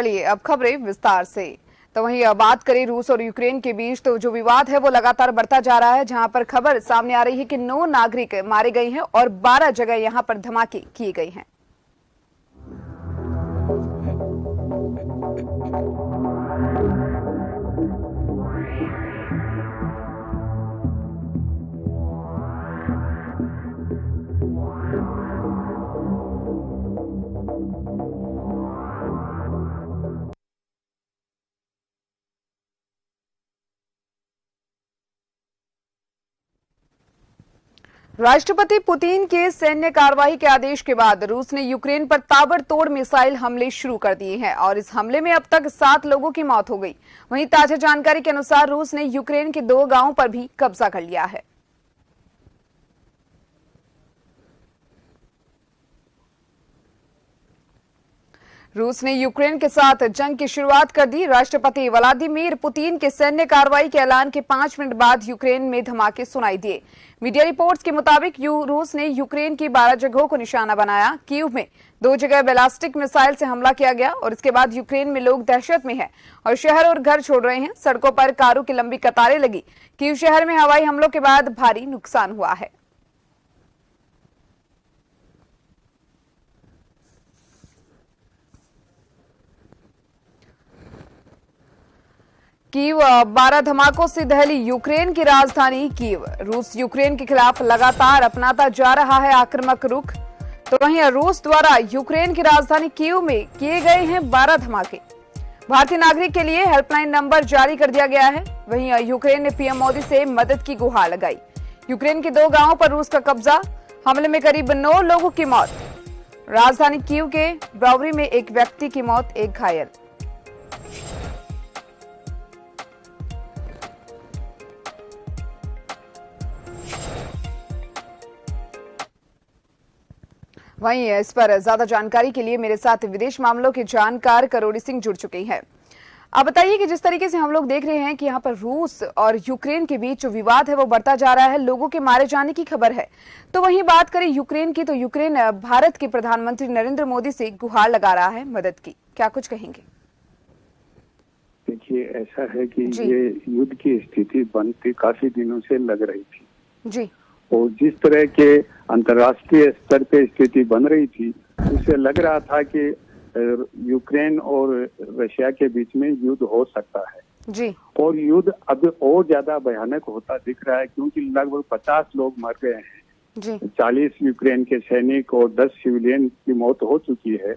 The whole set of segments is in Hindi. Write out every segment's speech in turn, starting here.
चलिए अब खबरें विस्तार से। तो वहीं अब बात करें रूस और यूक्रेन के बीच, तो जो विवाद है वो लगातार बढ़ता जा रहा है, जहां पर खबर सामने आ रही है कि 9 नागरिक मारे गए हैं और 12 जगह यहां पर धमाके किए गए हैं। राष्ट्रपति पुतिन के सैन्य कार्रवाई के आदेश के बाद रूस ने यूक्रेन पर ताबड़तोड़ मिसाइल हमले शुरू कर दिए हैं और इस हमले में अब तक 7 लोगों की मौत हो गई। वहीं ताजा जानकारी के अनुसार रूस ने यूक्रेन के 2 गांवों पर भी कब्जा कर लिया है। रूस ने यूक्रेन के साथ जंग की शुरुआत कर दी। राष्ट्रपति व्लादिमीर पुतिन के सैन्य कार्रवाई के ऐलान के 5 मिनट बाद यूक्रेन में धमाके सुनाई दिए। मीडिया रिपोर्ट्स के मुताबिक रूस ने यूक्रेन की 12 जगहों को निशाना बनाया। कीव में 2 जगह बैलिस्टिक मिसाइल से हमला किया गया और इसके बाद यूक्रेन में लोग दहशत में हैं और शहर और घर छोड़ रहे हैं। सड़कों पर कारों की लंबी कतारें लगी। कीव शहर में हवाई हमलों के बाद भारी नुकसान हुआ है। कीव 12 धमाकों से दहली यूक्रेन की राजधानी कीव। रूस यूक्रेन के खिलाफ लगातार अपनाता जा रहा है आक्रामक रुख। तो वहीं रूस द्वारा यूक्रेन की राजधानी कीव में किए गए हैं 12 धमाके। भारतीय नागरिक के लिए हेल्पलाइन नंबर जारी कर दिया गया है। वहीं यूक्रेन ने पीएम मोदी से मदद की गुहार लगाई। यूक्रेन के 2 गांवों पर रूस का कब्जा। हमले में करीब 9 लोगों की मौत। राजधानी कीव के ब्रावरी में एक व्यक्ति की मौत, एक घायल। वहीं इस पर ज्यादा जानकारी के लिए मेरे साथ विदेश मामलों के जानकार करोड़ी सिंह जुड़ चुके हैं। आप बताइए कि जिस तरीके से हम लोग देख रहे हैं कि यहाँ पर रूस और यूक्रेन के बीच जो विवाद है वो बढ़ता जा रहा है, लोगों के मारे जाने की खबर है। तो वहीं बात करें यूक्रेन की, तो यूक्रेन भारत के प्रधानमंत्री नरेंद्र मोदी से गुहार लगा रहा है मदद की। क्या कुछ कहेंगे? देखिए, ऐसा है कि ये युद्ध की स्थिति बनती काफी दिनों से लग रही थी जी, और जिस तरह के अंतर्राष्ट्रीय स्तर पे स्थिति बन रही थी उससे लग रहा था कि यूक्रेन और रशिया के बीच में युद्ध हो सकता है जी। और युद्ध अब और ज्यादा भयानक होता दिख रहा है, क्योंकि लगभग 50 लोग मर गए हैं जी। 40 यूक्रेन के सैनिक और 10 सिविलियन की मौत हो चुकी है।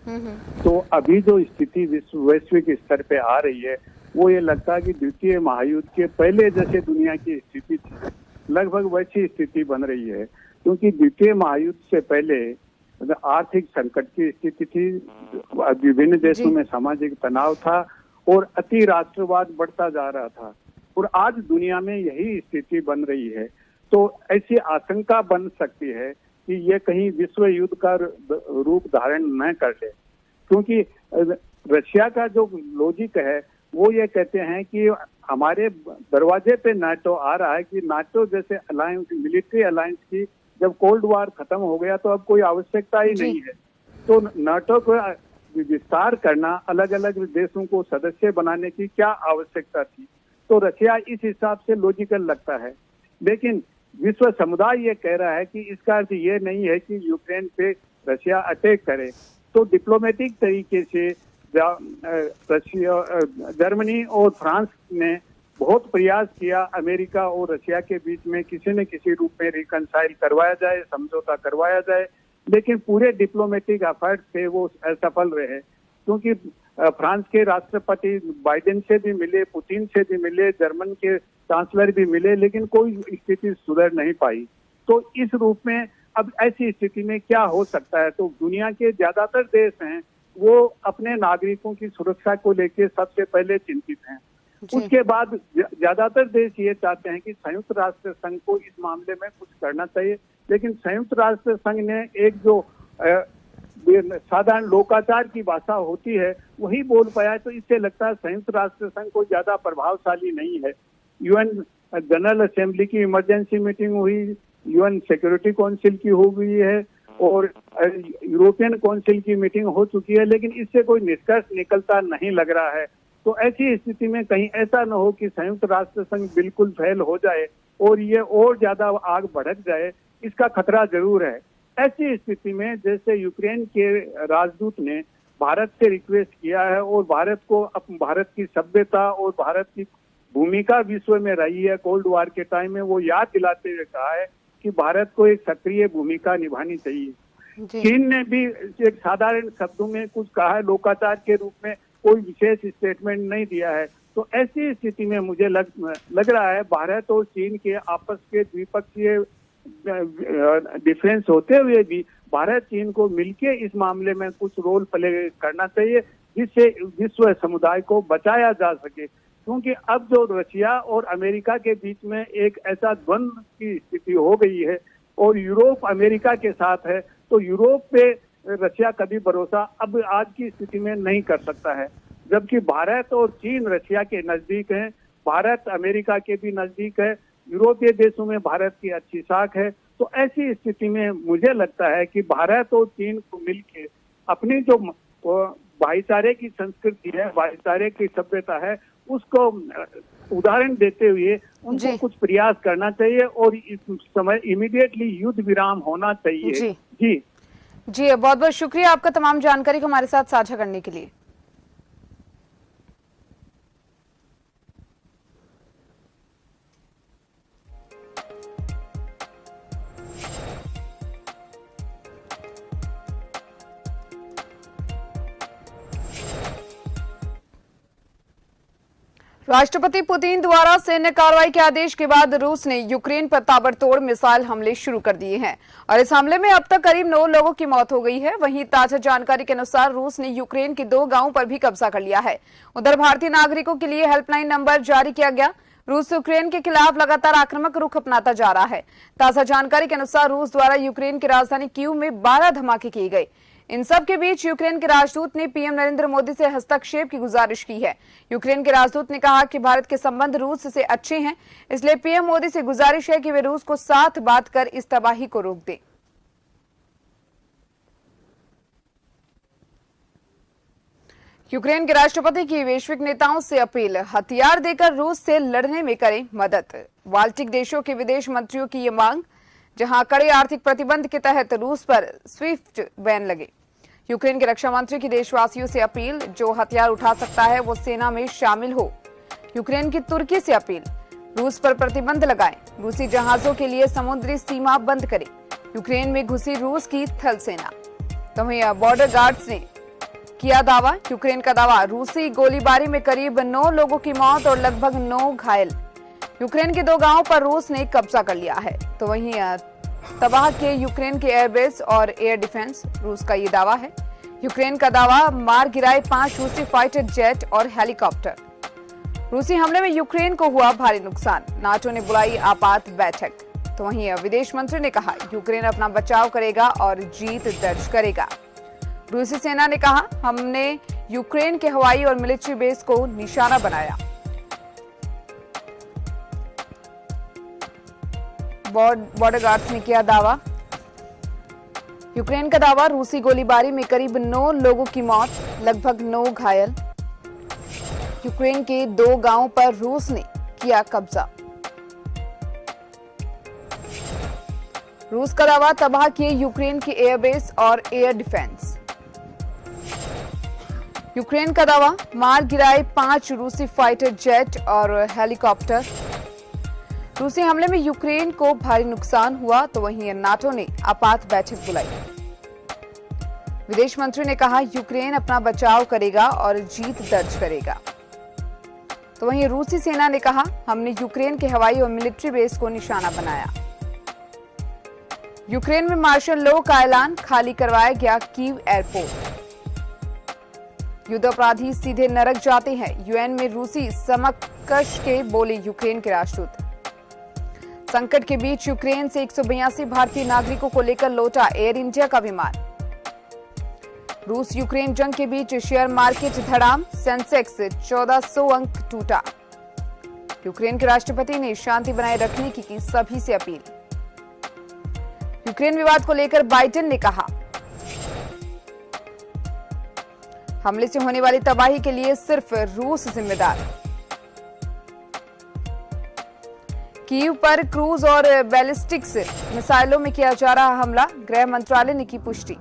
तो अभी जो स्थिति वैश्विक स्तर पे आ रही है वो ये लगता है कि द्वितीय महायुद्ध के पहले जैसे दुनिया की स्थिति थी, लगभग वैसी स्थिति बन रही है। क्योंकि द्वितीय महायुद्ध से पहले आर्थिक संकट की स्थिति थी, विभिन्न देशों में सामाजिक तनाव था और अति राष्ट्रवाद बढ़ता जा रहा था, और आज दुनिया में यही स्थिति बन रही है। तो ऐसी आशंका बन सकती है कि ये कहीं विश्व युद्ध का रूप धारण न कर ले, क्योंकि रशिया का जो लॉजिक है वो ये कहते हैं कि हमारे दरवाजे पे नाटो आ रहा है, कि नाटो जैसे अलायंस, मिलिट्री अलायंस की जब कोल्ड वार खत्म हो गया तो अब कोई आवश्यकता ही नहीं है। तो नाटो को विस्तार करना, अलग अलग देशों को सदस्य बनाने की क्या आवश्यकता थी? तो रशिया इस हिसाब से लॉजिकल लगता है। लेकिन विश्व समुदाय ये कह रहा है कि इसका अर्थ ये नहीं है कि यूक्रेन पे रशिया अटैक करे। तो डिप्लोमेटिक तरीके से रशिया, जर्मनी और फ्रांस ने बहुत प्रयास किया अमेरिका और रशिया के बीच में किसी न किसी रूप में रिकंसाइल करवाया जाए, समझौता करवाया जाए, लेकिन पूरे डिप्लोमेटिक एफर्ट थे वो असफल रहे। क्योंकि फ्रांस के राष्ट्रपति बाइडेन से भी मिले, पुतिन से भी मिले, जर्मन के चांसलर भी मिले, लेकिन कोई स्थिति सुधर नहीं पाई। तो इस रूप में अब ऐसी स्थिति में क्या हो सकता है? तो दुनिया के ज्यादातर देश हैं वो अपने नागरिकों की सुरक्षा को लेकर सबसे पहले चिंतित हैं। उसके बाद ज्यादातर देश ये चाहते हैं कि संयुक्त राष्ट्र संघ को इस मामले में कुछ करना चाहिए, लेकिन संयुक्त राष्ट्र संघ ने एक जो साधारण लोकाचार की भाषा होती है वही बोल पाया। तो इससे लगता है संयुक्त राष्ट्र संघ कोई ज्यादा प्रभावशाली नहीं है। यूएन जनरल असेंबली की इमरजेंसी मीटिंग हुई, यूएन सिक्योरिटी काउंसिल की हो गई है, और यूरोपियन काउंसिल की मीटिंग हो चुकी है, लेकिन इससे कोई निष्कर्ष निकलता नहीं लग रहा है। तो ऐसी स्थिति में कहीं ऐसा न हो कि संयुक्त राष्ट्र संघ बिल्कुल फेल हो जाए और ये और ज्यादा आग भड़क जाए, इसका खतरा जरूर है। ऐसी स्थिति में जैसे यूक्रेन के राजदूत ने भारत से रिक्वेस्ट किया है और भारत को भारत की सभ्यता और भारत की भूमिका विश्व में रही है कोल्ड वॉर के टाइम में, वो याद दिलाते हुए कहा है कि भारत को एक सक्रिय भूमिका निभानी चाहिए। चीन ने भी एक साधारण शब्दों में कुछ कहा है, लोकाचार के रूप में कोई विशेष स्टेटमेंट नहीं दिया है। तो ऐसी स्थिति में मुझे लग रहा है भारत और चीन के आपस के द्विपक्षीय डिफरेंस होते हुए भी भारत चीन को मिलके इस मामले में कुछ रोल प्ले करना चाहिए, जिससे विश्व समुदाय को बचाया जा सके। क्योंकि अब जो रशिया और अमेरिका के बीच में एक ऐसा द्वंद्व की स्थिति हो गई है और यूरोप अमेरिका के साथ है, तो यूरोप पे रशिया कभी भरोसा अब आज की स्थिति में नहीं कर सकता है। जबकि भारत और चीन रशिया के नजदीक हैं, भारत अमेरिका के भी नजदीक है, यूरोपीय देशों में भारत की अच्छी साख है। तो ऐसी स्थिति में मुझे लगता है कि भारत और चीन को मिलकर अपनी जो भाईचारे की संस्कृति है, भाईचारे की सभ्यता है, उसको उदाहरण देते हुए उनको कुछ प्रयास करना चाहिए और इस समय इमीडिएटली युद्ध विराम होना चाहिए। जी बहुत बहुत शुक्रिया आपका तमाम जानकारी को हमारे साथ साझा करने के लिए। राष्ट्रपति पुतिन द्वारा सैन्य कार्रवाई के आदेश के बाद रूस ने यूक्रेन पर ताबड़तोड़ मिसाइल हमले शुरू कर दिए हैं और इस हमले में अब तक करीब 9 लोगों की मौत हो गई है। वहीं ताजा जानकारी के अनुसार रूस ने यूक्रेन के 2 गांवों पर भी कब्जा कर लिया है। उधर भारतीय नागरिकों के लिए हेल्पलाइन नंबर जारी किया गया। रूस यूक्रेन के खिलाफ लगातार आक्रामक रुख अपनाता जा रहा है। ताजा जानकारी के अनुसार रूस द्वारा यूक्रेन की राजधानी कीव में 12 धमाके किए गए। इन सब के बीच यूक्रेन के राजदूत ने पीएम नरेंद्र मोदी से हस्तक्षेप की गुजारिश की है। यूक्रेन के राजदूत ने कहा कि भारत के संबंध रूस से अच्छे हैं, इसलिए पीएम मोदी से गुजारिश है कि वे रूस को साथ बात कर इस तबाही को रोक दें। यूक्रेन के राष्ट्रपति की वैश्विक नेताओं से अपील, हथियार देकर रूस से लड़ने में करें मदद। बाल्टिक देशों के विदेश मंत्रियों की ये मांग, जहां कड़े आर्थिक प्रतिबंध के तहत रूस पर स्विफ्ट बैन लगे। यूक्रेन के रक्षा मंत्री की देशवासियों से अपील, जो हथियार उठा सकता है वो सेना में शामिल हो। यूक्रेन की तुर्की से अपील, रूस पर प्रतिबंध लगाएं। रूसी जहाजों के लिए समुद्री सीमा बंद करें। यूक्रेन में घुसी रूस की थल सेना। तो वहीं बॉर्डर गार्ड्स ने किया दावा, यूक्रेन का दावा, रूसी गोलीबारी में करीब 9 लोगों की मौत और लगभग 9 घायल। यूक्रेन के 2 गांवों पर रूस ने कब्जा कर लिया है। तो वहीं तबाह के यूक्रेन के एयरबेस और एयर डिफेंस, रूस का ये दावा है। यूक्रेन का दावा, मार गिराए 5 रूसी फाइटर जेट और हेलीकॉप्टर। रूसी हमले में यूक्रेन को हुआ भारी नुकसान, नाटो ने बुलाई आपात बैठक। तो वहीं विदेश मंत्री ने कहा, यूक्रेन अपना बचाव करेगा और जीत दर्ज करेगा। रूसी सेना ने कहा, हमने यूक्रेन के हवाई और मिलिट्री बेस को निशाना बनाया। बॉर्डर गार्ड्स ने किया दावा, यूक्रेन का दावा, रूसी गोलीबारी में करीब 9 लोगों की मौत, लगभग 9 घायल। यूक्रेन के 2 गांवों पर रूस ने किया कब्जा। रूस का दावा, तबाह किए यूक्रेन के एयरबेस और एयर डिफेंस। यूक्रेन का दावा, मार गिराए 5 रूसी फाइटर जेट और हेलीकॉप्टर। रूसी हमले में यूक्रेन को भारी नुकसान हुआ। तो वहीं नाटो ने आपात बैठक बुलाई। विदेश मंत्री ने कहा, यूक्रेन अपना बचाव करेगा और जीत दर्ज करेगा। तो वहीं रूसी सेना ने कहा, हमने यूक्रेन के हवाई और मिलिट्री बेस को निशाना बनाया। यूक्रेन में मार्शल लॉ का ऐलान, खाली करवाया गया कीव एयरपोर्ट। युद्ध अपराधी सीधे नरक जाते हैं, यूएन में रूसी समकक्ष के बोले यूक्रेन के राजदूत। संकट के बीच यूक्रेन से 182 भारतीय नागरिकों को लेकर लौटा एयर इंडिया का विमान। रूस यूक्रेन जंग के बीच शेयर मार्केट धड़ाम, सेंसेक्स 1400 अंक टूटा। यूक्रेन के राष्ट्रपति ने शांति बनाए रखने की सभी से अपील। यूक्रेन विवाद को लेकर बाइडेन ने कहा, हमले से होने वाली तबाही के लिए सिर्फ रूस जिम्मेदार। कीव पर क्रूज और बैलिस्टिक्स मिसाइलों में किया जा रहा हमला, गृह मंत्रालय ने की पुष्टि।